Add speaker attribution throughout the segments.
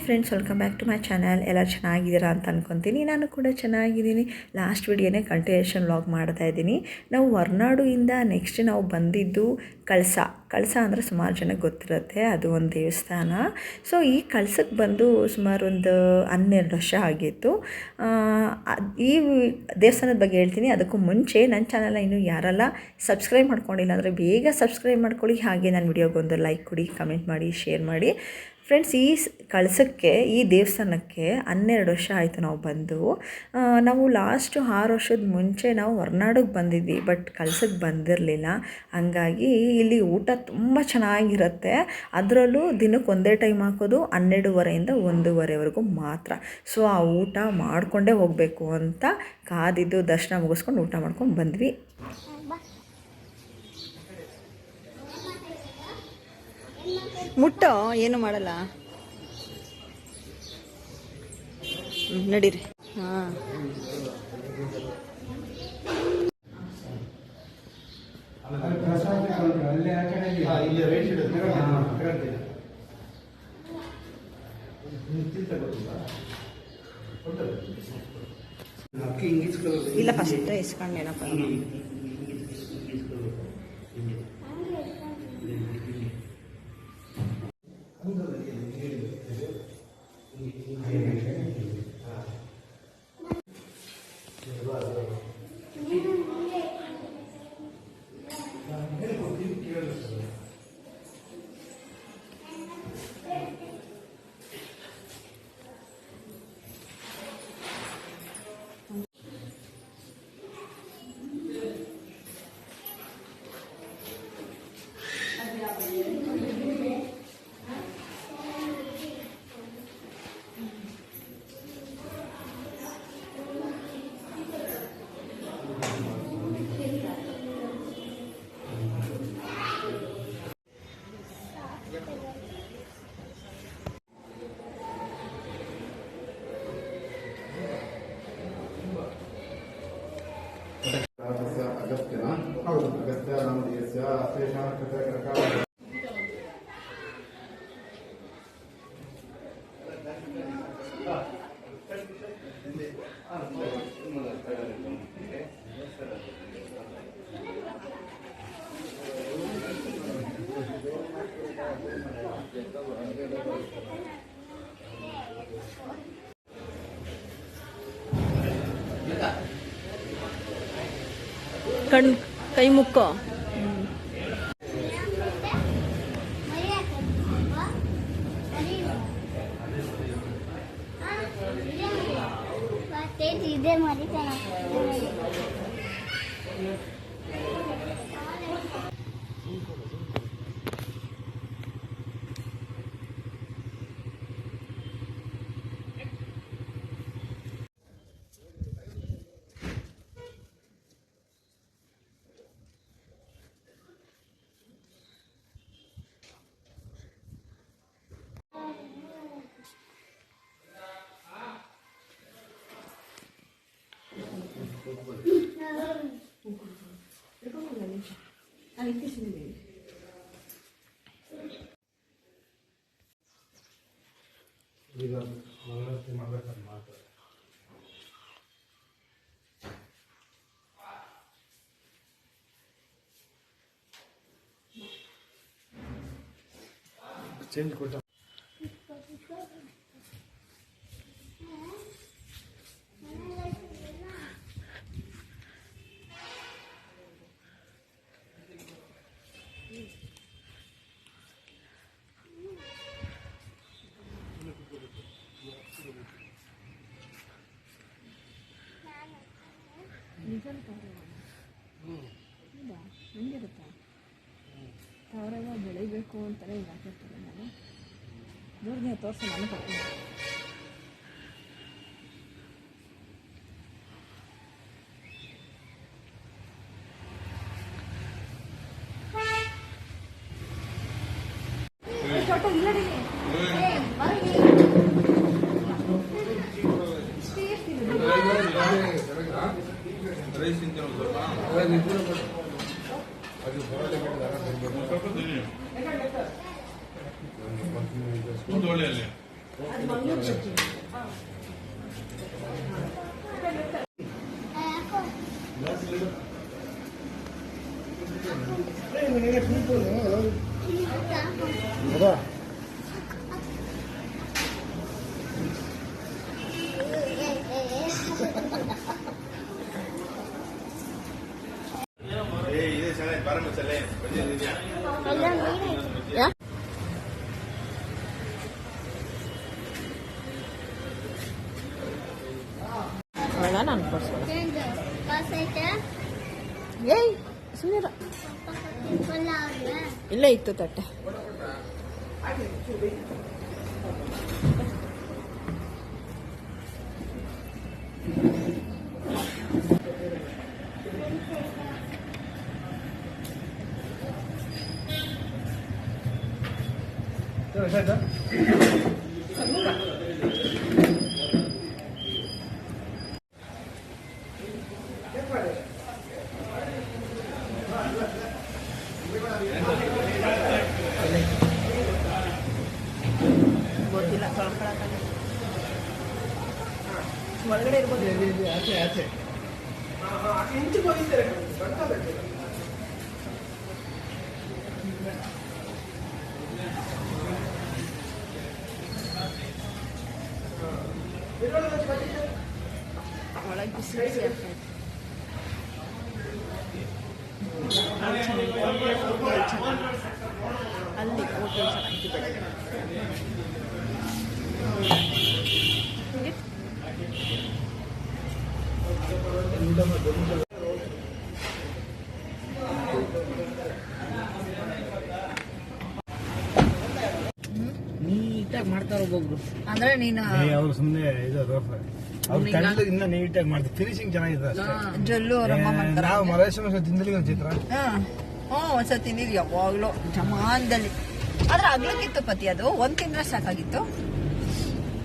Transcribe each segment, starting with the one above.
Speaker 1: Friends, welcome back to my channel. ಎಲ್ಲರೂ ಚೆನ್ನಾಗಿದ್ದೀರಾ ಅಂತ ಅಂದ್ಕೊತೀನಿ. ನಾನು ಕೂಡ ಚೆನ್ನಾಗಿದ್ದೀನಿ. ಲಾಸ್ಟ್ ವಿಡಿಯೋನೇ ಕಂಟಿನ್ಯೂಷನ್ ವ್ಲಾಗ್ ಮಾಡ್ತಾ ಇದ್ದೀನಿ. ನಾವು ಹೊರನಾಡಿಂದ ನೆಕ್ಸ್ಟ್ ನಾವು ಬಂದಿದ್ದು ಕಳಸ ಅಂದರೆ ಸುಮಾರು ಜನಕ್ಕೆ ಗೊತ್ತಿರುತ್ತೆ, ಅದು ಒಂದು ದೇವಸ್ಥಾನ. ಸೊ ಈ ಕಳಸಕ್ಕೆ ಬಂದು ಸುಮಾರು ಒಂದು 12 ವರ್ಷ ಆಗಿತ್ತು. ಈ ದೇವಸ್ಥಾನದ ಬಗ್ಗೆ ಹೇಳ್ತೀನಿ. ಅದಕ್ಕೂ ಮುಂಚೆ ನನ್ನ ಚಾನಲ್ನ ಇನ್ನೂ ಯಾರೆಲ್ಲ ಸಬ್ಸ್ಕ್ರೈಬ್ ಮಾಡ್ಕೊಂಡಿಲ್ಲ ಅಂದರೆ ಬೇಗ ಸಬ್ಸ್ಕ್ರೈಬ್ ಮಾಡ್ಕೊಳ್ಳಿ. ಹಾಗೆ ನನ್ನ ವಿಡಿಯೋಗೊಂದು ಲೈಕ್ ಕೊಡಿ, ಕಮೆಂಟ್ ಮಾಡಿ, ಶೇರ್ ಮಾಡಿ. ಫ್ರೆಂಡ್ಸ್, ಈ ಕಳಸಕ್ಕೆ, ಈ ದೇವಸ್ಥಾನಕ್ಕೆ 12 ವರ್ಷ ಆಯಿತು ನಾವು ಬಂದು. ನಾವು ಲಾಸ್ಟ್ 6 ವರ್ಷದ ಮುಂಚೆ ನಾವು ಹೊರನಾಡಿಗೆ ಬಂದಿದ್ವಿ, ಬಟ್ ಕಳಸಕ್ಕೆ ಬಂದಿರಲಿಲ್ಲ. ಹಂಗಾಗಿ ಇಲ್ಲಿ ಊಟ ತುಂಬ ಚೆನ್ನಾಗಿರುತ್ತೆ. ಅದರಲ್ಲೂ ದಿನಕ್ಕೆ ಒಂದೇ ಟೈಮ್ ಹಾಕೋದು, 12:30 1:30ವರೆಗೂ ಮಾತ್ರ. ಸೊ ಆ ಊಟ ಮಾಡಿಕೊಂಡೇ ಹೋಗಬೇಕು ಅಂತ ಕಾದಿದ್ದು ದರ್ಶನ ಮುಗಿಸ್ಕೊಂಡು ಊಟ ಮಾಡ್ಕೊಂಡು ಬಂದ್ವಿ.
Speaker 2: ಮುಟ್ಟೋ, ಏನು ಮಾಡಲ್ಲ, ನಡೀರಿ. ಹಾಂ, ಇಲ್ಲ ಫಸ್ಟ್ ಇಸ್ಕೊಂಡೇನಪ್ಪ. ಕೈ ಮುಕ್ಕೋ. ಚೇಂಜ್ ಕೊಟ್ಟ
Speaker 3: ಹಂಗಿರುತ್ತಾ? ಅವರೆಲ್ಲ ಬೆಳಿಬೇಕು ಅಂತಾನೆ ಹಿಂಗೆ ಹಾಕಿರ್ತಾರೆ. ನಾನು ದೂರನೇ ತೋರಿಸಿ ನಾನು ಕೊಡ್ತೀನಿ.
Speaker 2: ಅವೆಲ್ಲ ನಾನು ಕೊಡ್ಸೋದು ಏಯ್ ಸುಮ್ಮನೆ ಇಲ್ಲೇ ಇತ್ತು ತಟ್ಟೆ. ಗೊತ್ತಿಲ್ಲ ತೊಳ್ಕೊಳಕ್ಕಾಗಲ್ಲ. ಒಳಗಡೆ ಇರ್ಬೋದು. ಒಳಗೆ ಬಿಸಿ ಬಿಸಿ ಆಗ್ತದೆ. ಅಲ್ಲಿ ಹೋಟೆಲ್ ಚೆನ್ನಾಗಿ ಬೆಳಗ್ಗೆ
Speaker 4: ನೀಟಾಗಿ ಮಾಡ್ತಾರ ಒಬ್ಬೊಬ್ರು.
Speaker 2: ಅಂದ್ರೆ ನೀನು
Speaker 4: ಅವ್ರು ಸುಮ್ಮನೆ ಇನ್ನ ನೀಟಾಗಿ ಮಾಡ್ತಾರೆ. ಫಿನಿಶಿಂಗ್ ಚೆನ್ನಾಗಿದೆ ಅಷ್ಟೇ.
Speaker 2: ಜಲ್ಲು ಅವರಮ್ಮ ಮಾಡ್ತಾರೆ.
Speaker 4: ನಾವು ಮಲೇಶ್ವರ ತಿಂದಲಿ ಒಂದು ಚಿತ್ರ.
Speaker 2: ಹ್ಞೂ ಒಂದ್ಸತಿ ತಿಂದಿದ್ವಿ ಯಾವಾಗಲೂ ಜಮಾನದಲ್ಲಿ. ಆದ್ರೆ ಅಗ್ಲಕ್ಕಿತ್ತು ಪತಿ, ಅದು ಒಂದ್ ತಿಂದ್ರೆ ಸಾಕಾಗಿತ್ತು,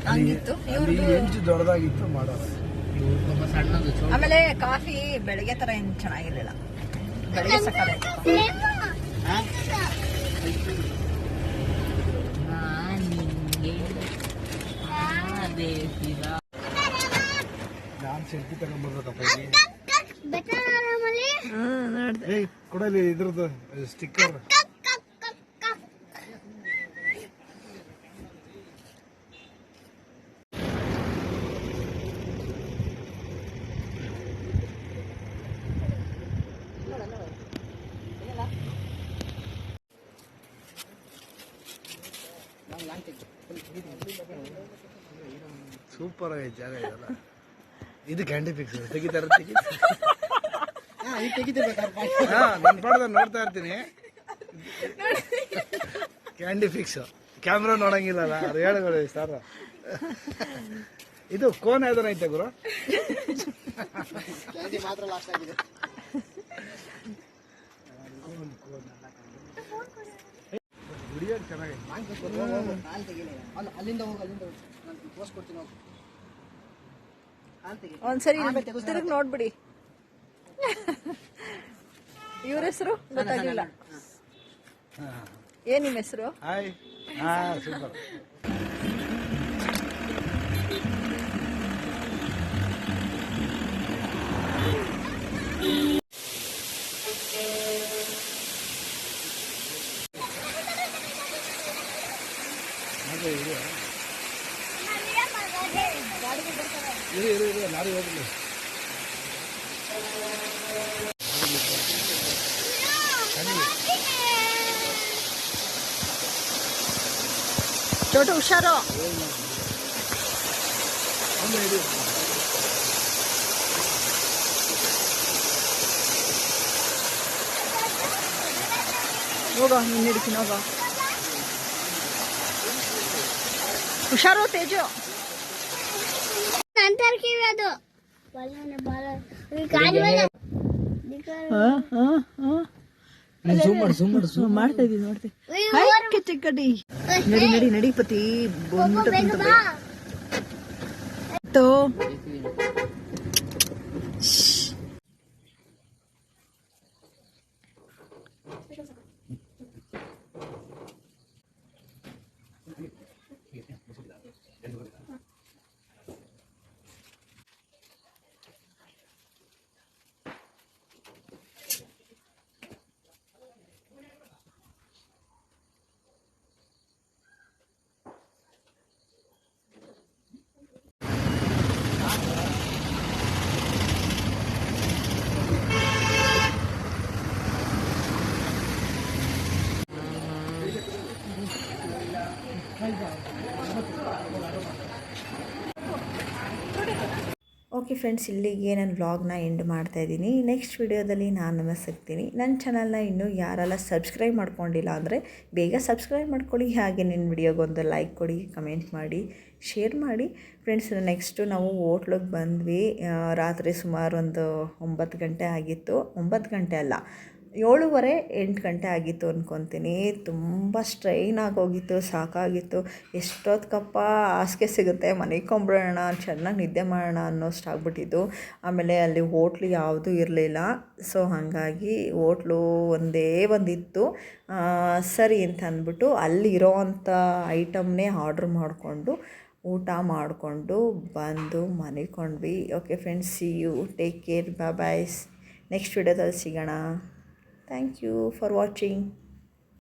Speaker 2: ಹಂಗಿತ್ತು ಇವ್ರದ್ದು.
Speaker 4: ಹೆಂಚು ದೊಡ್ಡದಾಗಿತ್ತು ಮಾಡೋದು.
Speaker 2: ಆಮೇಲೆ ಕಾಫಿ ಬೆಳಗ್ಗೆ ತರ ಏನ್ ಚೆನ್ನಾಗಿರ್ಲಿಲ್ಲ, ಬೆಳಗ್ಗೆ ಸಕಾಲಾಯ್ತು.
Speaker 4: ನಾನು ಸೆಲ್ಫಿ ತಗೊಂಡ್ಬರ್ಬೇಕಪ್ಪ. ಕೊಡಲಿ ಇದ್ರದ್ದು ಸ್ಟಿಕ್ಕರ್. ಸೂಪರ್ ಆಗೈತೆ ಜಾಗ ಇದೆಲ್ಲ. ಇದು ಕ್ಯಾಂಡಿ ಫಿಕ್ಸ್ ತೆಗಿತಾರ ನನ್ನ ಪಾಡದ ನೋಡ್ತಾ ಇರ್ತೀನಿ. ಕ್ಯಾಂಡಿ ಫಿಕ್ಸ್ ಕ್ಯಾಮ್ರಾ ನೋಡಂಗಿಲ್ಲಲ್ಲ, ಅದು ಹೇಳಿ ಸರ್. ಇದು ಕೋನ್ ಯಾವ್ದಾರ ಐತೆ ಗುರು? ಮಾತ್ರ ಲಾಸ್ಟ್ ಆಗಿದೆ. ವಿಡಿಯೋ ಚೆನ್ನಾಗಿದೆ. ಅಲ್ಲಿಂದ ತೋರಿಸ್ಕೊಡ್ತೀನಿ.
Speaker 2: ಒಂದ್ಸರಿ ತಿರುಗಿ ನೋಡ್ಬಿಡಿ. ಇವ್ರ ಹೆಸರು ಗೊತ್ತಾಗಿಲ್ಲ. ಏನ್ ನಿಮ್ಮ ಹೆಸರು?
Speaker 4: ಹಾಯ್. ಸೂಪರ್. ಇರು ನಾಳೆ ಹೋಗ್ಲಿ.
Speaker 2: ಚೋಟು ಹುಷಾರು. ಹೋಗೋ, ನೀನು ಹಿಡಿತೀನಿ ಹೋಗೋ. ಹುಷಾರು ತೇಜು. ಮಾಡ್ತಾ ಇದೀನಿ ನೋಡ್ತೀನಿ. ಚಿಕ್ಕಡಿ ನಡಿ ನಡಿ ನಡಿ ಪತಿ ಬಂದ್ಬಿಟ್ಟು
Speaker 1: ಓಕೆ ಫ್ರೆಂಡ್ಸ್, ಇಲ್ಲಿಗೆ ನಾನು ವ್ಲಾಗ್ನ ಎಂಡ್ ಮಾಡ್ತಾಯಿದ್ದೀನಿ. ನೆಕ್ಸ್ಟ್ ವಿಡಿಯೋದಲ್ಲಿ ನಾನು ನಿಮಗೆ ಸಿಗ್ತೀನಿ. ನನ್ನ ಚಾನಲ್ನ ಇನ್ನೂ ಯಾರೆಲ್ಲ ಸಬ್ಸ್ಕ್ರೈಬ್ ಮಾಡ್ಕೊಂಡಿಲ್ಲ ಅಂದರೆ ಬೇಗ ಸಬ್ಸ್ಕ್ರೈಬ್ ಮಾಡ್ಕೊಳ್ಳಿ. ಹಾಗೆ ನನ್ನ ವಿಡಿಯೋಗೊಂದು ಲೈಕ್ ಕೊಡಿ, ಕಮೆಂಟ್ ಮಾಡಿ, ಶೇರ್ ಮಾಡಿ. ಫ್ರೆಂಡ್ಸ್, ನೆಕ್ಸ್ಟು ನಾವು ಹೋಟ್ಲಿಗೆ ಬಂದ್ವಿ. ರಾತ್ರಿ ಸುಮಾರು ಒಂದು 9 ಗಂಟೆ ಆಗಿತ್ತು. 9 ಗಂಟೆ ಅಲ್ಲ, 7:30 8 ಗಂಟೆ ಆಗಿತ್ತು ಅಂದ್ಕೊತೀನಿ. ತುಂಬ ಸ್ಟ್ರೈನ್ ಆಗೋಗಿತ್ತು, ಸಾಕಾಗಿತ್ತು. ಎಷ್ಟೊತ್ತಕ್ಕಪ್ಪ ಹಾಸಿಗೆ ಸಿಗುತ್ತೆ, ಮನೆಕೊಂಬಿಡೋಣ, ಚೆನ್ನಾಗಿ ನಿದ್ದೆ ಮಾಡೋಣ ಅನ್ನೋಷ್ಟಾಗ್ಬಿಟ್ಟಿದ್ದು. ಆಮೇಲೆ ಅಲ್ಲಿ ಹೋಟ್ಲು ಯಾವುದೂ ಇರಲಿಲ್ಲ. ಸೊ ಹಾಗಾಗಿ ಹೋಟ್ಲು ಒಂದೇ ಒಂದಿತ್ತು. ಸರಿ ಅಂತ ಅಂದ್ಬಿಟ್ಟು ಅಲ್ಲಿರೋ ಅಂಥ ಐಟಮ್ನೇ ಆರ್ಡ್ರ್ ಮಾಡಿಕೊಂಡು ಊಟ ಮಾಡಿಕೊಂಡು ಬಂದು ಮನೆಕೊಂಡ್ವಿ. Okay friends, see you, take care, bye. Next ವಿಡಿಯೋದಲ್ಲಿ ಸಿಗೋಣ. Thank you for watching.